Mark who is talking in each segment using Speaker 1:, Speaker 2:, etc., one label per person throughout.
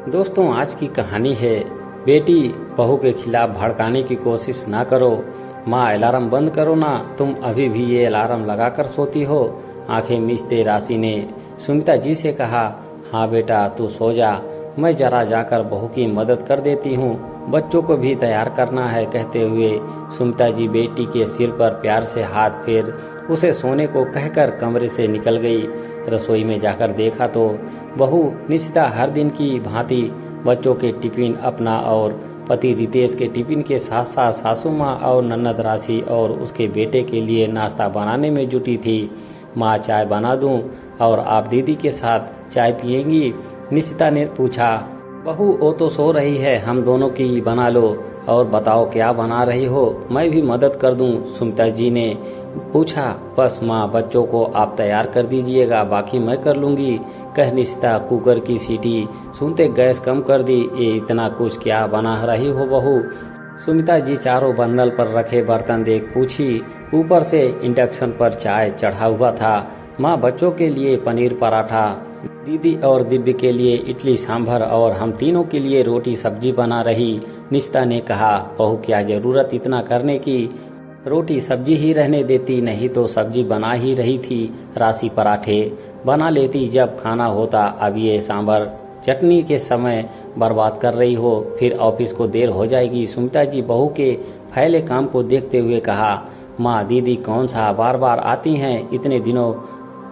Speaker 1: दोस्तों, आज की कहानी है बेटी बहू के खिलाफ भड़काने की कोशिश ना करो। माँ, अलार्म बंद करो ना, तुम अभी भी ये अलार्म लगाकर सोती हो। आंखें मीचते राशि ने सुमिता जी से कहा, हाँ बेटा, तू सो जा, मैं जरा जाकर बहू की मदद कर देती हूँ, बच्चों को भी तैयार करना है। कहते हुए सुमिता जी बेटी के सिर पर प्यार से हाथ फेर उसे सोने को कहकर कमरे से निकल गई। रसोई में जाकर देखा तो बहू निशिता हर दिन की भांति बच्चों के टिफिन अपना और पति रितेश के टिफिन के साथ साथ सासू माँ और ननद राशि और उसके बेटे के लिए नाश्ता बनाने में जुटी थी। माँ, चाय बना दूं और आप दीदी के साथ चाय पिएंगी? निशिता ने पूछा। बहू, वो तो सो रही है, हम दोनों की बना लो। और बताओ क्या बना रही हो, मैं भी मदद कर दूं? सुमिता जी ने पूछा। बस माँ, बच्चों को आप तैयार कर दीजिएगा, बाकी मैं कर लूंगी, कह निशिता कुकर की सीटी सुनते गैस कम कर दी। ये इतना कुछ क्या बना रही हो बहू? सुमिता जी चारों बर्नल पर रखे बर्तन देख पूछी। ऊपर से इंडक्शन पर चाय चढ़ा हुआ था। माँ, बच्चों के लिए पनीर पराठा, दीदी और दिव्य के लिए इडली सांभर और हम तीनों के लिए रोटी सब्जी बना रही। निशिता ने कहा, बहू क्या जरूरत इतना करने की, रोटी सब्जी ही रहने देती, नहीं तो सब्जी बना ही रही थी। राशि पराठे बना लेती जब खाना होता, अब ये सांभर चटनी के समय बर्बाद कर रही हो, फिर ऑफिस को देर हो जाएगी। सुमिता जी बहू के फैले काम को देखते हुए कहा, माँ, दीदी कौन सा बार बार आती हैं, इतने दिनों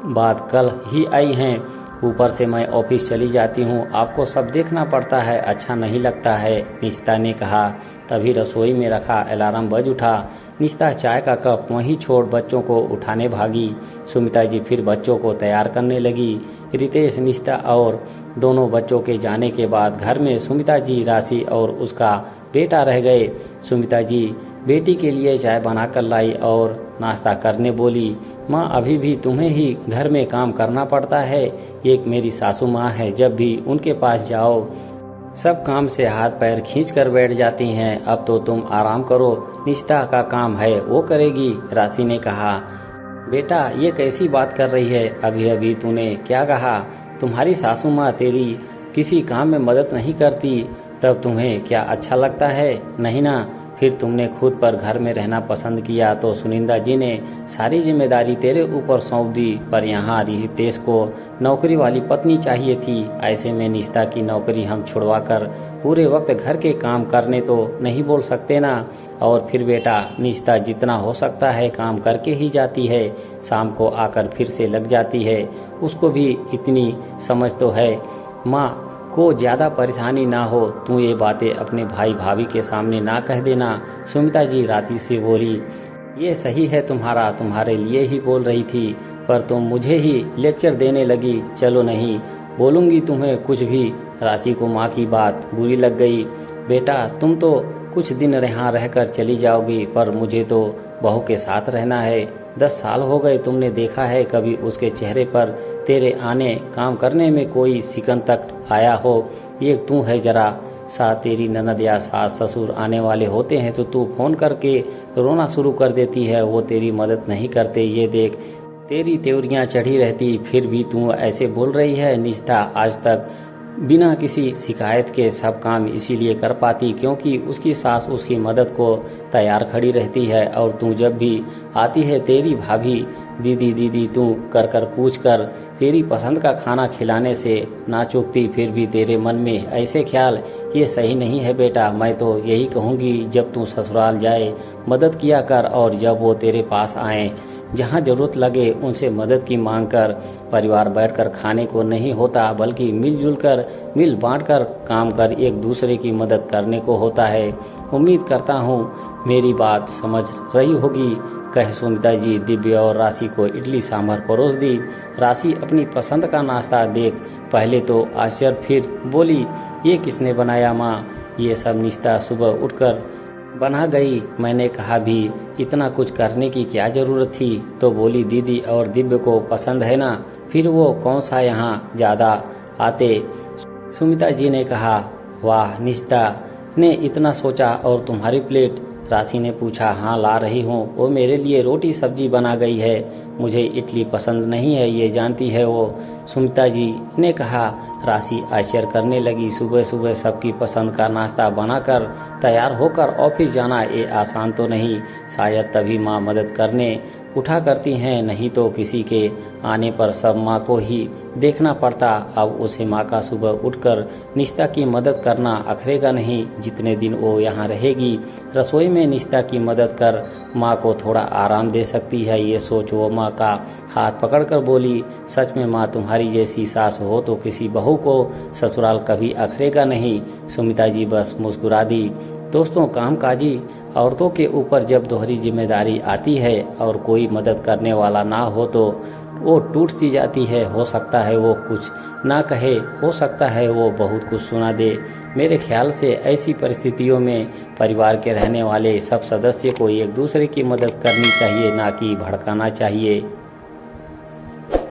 Speaker 1: बाद कल ही आई हैं, ऊपर से मैं ऑफिस चली जाती हूँ, आपको सब देखना पड़ता है, अच्छा नहीं लगता है, निशिता ने कहा। तभी रसोई में रखा अलार्म बज उठा। निशिता चाय का कप वहीं छोड़ बच्चों को उठाने भागी। सुमिता जी फिर बच्चों को तैयार करने लगी। रितेश, निशिता और दोनों बच्चों के जाने के बाद घर में सुमिता जी, राशि और उसका बेटा रह गए। सुमिता जी बेटी के लिए चाय बनाकर लाई और नाश्ता करने बोली, माँ, अभी भी तुम्हें ही घर में काम करना पड़ता है, एक मेरी सासू माँ है, जब भी उनके पास जाओ सब काम से हाथ पैर खींच कर बैठ जाती हैं, अब तो तुम आराम करो, निशिता का काम है वो करेगी। राशि ने कहा, बेटा ये कैसी बात कर रही है, अभी अभी तूने क्या कहा? तुम्हारी सासू माँ तेरी किसी काम में मदद नहीं करती तब तुम्हें क्या अच्छा लगता है? नहीं ना, फिर तुमने खुद पर घर में रहना पसंद किया तो सुनिंदा जी ने सारी जिम्मेदारी तेरे ऊपर सौंप दी, पर यहाँ रितेश को नौकरी वाली पत्नी चाहिए थी, ऐसे में निशिता की नौकरी हम छुड़वाकर पूरे वक्त घर के काम करने तो नहीं बोल सकते ना। और फिर बेटा, निशिता जितना हो सकता है काम करके ही जाती है, शाम को आकर फिर से लग जाती है, उसको भी इतनी समझ तो है, माँ को ज़्यादा परेशानी ना हो, तू ये बातें अपने भाई भाभी के सामने ना कह देना। सुमिता जी राशि से बोली, ये सही है तुम्हारा, तुम्हारे लिए ही बोल रही थी, पर तुम मुझे ही लेक्चर देने लगी, चलो नहीं बोलूँगी तुम्हें कुछ भी। राशि को माँ की बात बुरी लग गई। बेटा, तुम तो कुछ दिन यहाँ रहकर चली जाओगी, पर मुझे तो बहू के साथ रहना है, 10 साल हो गए, तुमने देखा है कभी उसके चेहरे पर तेरे आने काम करने में कोई सिकन तक आया हो? एक तू है जरा सा, तेरी ननद या सास ससुर आने वाले होते हैं तो तू फोन करके रोना शुरू कर देती है, वो तेरी मदद नहीं करते, ये देख तेरी त्योरियां चढ़ी रहती, फिर भी तू ऐसे बोल रही है। निशिता आज तक बिना किसी शिकायत के सब काम इसीलिए कर पाती क्योंकि उसकी सास उसकी मदद को तैयार खड़ी रहती है, और तू जब भी आती है तेरी भाभी दीदी दीदी तू कर कर पूछ कर तेरी पसंद का खाना खिलाने से ना चूकती, फिर भी तेरे मन में ऐसे ख्याल, ये सही नहीं है बेटा। मैं तो यही कहूँगी जब तू ससुराल जाए मदद किया कर, और जब वो तेरे पास आए जहाँ जरूरत लगे उनसे मदद की मांग कर। परिवार बैठकर खाने को नहीं होता, बल्कि मिलजुल कर मिल बांट कर काम कर एक दूसरे की मदद करने को होता है। उम्मीद करता हूँ मेरी बात समझ रही होगी, कह सुमिता जी दिव्य और राशि को इडली सांभर परोस दी। राशि अपनी पसंद का नाश्ता देख पहले तो आश्चर्य, फिर बोली, ये किसने बनाया माँ? ये सब निशिता सुबह उठकर बना गई, मैंने कहा भी इतना कुछ करने की क्या जरूरत थी? तो बोली, दीदी और दिव्य को पसंद है ना, फिर वो कौन सा यहाँ ज़्यादा आते। सुमिता जी ने कहा, वाह, निशिता ने इतना सोचा, और तुम्हारी प्लेट? राशि ने पूछा। हाँ, ला रही हूँ, वो मेरे लिए रोटी सब्जी बना गई है, मुझे इडली पसंद नहीं है, ये जानती है वो। सुमिता जी ने कहा। राशि आश्चर्य करने लगी। सुबह सुबह सबकी पसंद का नाश्ता बनाकर तैयार होकर ऑफिस जाना ये आसान तो नहीं। शायद तभी माँ मदद करने उठा करती हैं, नहीं तो किसी के आने पर सब माँ को ही देखना पड़ता। अब उसे माँ का सुबह उठकर निशिता की मदद करना अखरेगा नहीं। जितने दिन वो यहाँ रहेगी रसोई में निशिता की मदद कर माँ को थोड़ा आराम दे सकती है। ये सोच वो माँ का हाथ पकड़कर बोली, सच में माँ तुम्हारी जैसी सास हो तो किसी बहू को ससुराल कभी अखरेगा नहीं। सुमिता जी बस मुस्कुरा दी। दोस्तों, कामकाजी औरतों के ऊपर जब दोहरी जिम्मेदारी आती है और कोई मदद करने वाला ना हो तो वो टूट सी जाती है। हो सकता है वो कुछ ना कहे, हो सकता है वो बहुत कुछ सुना दे। मेरे ख्याल से ऐसी परिस्थितियों में परिवार के रहने वाले सब सदस्य को एक दूसरे की मदद करनी चाहिए, ना कि भड़काना चाहिए।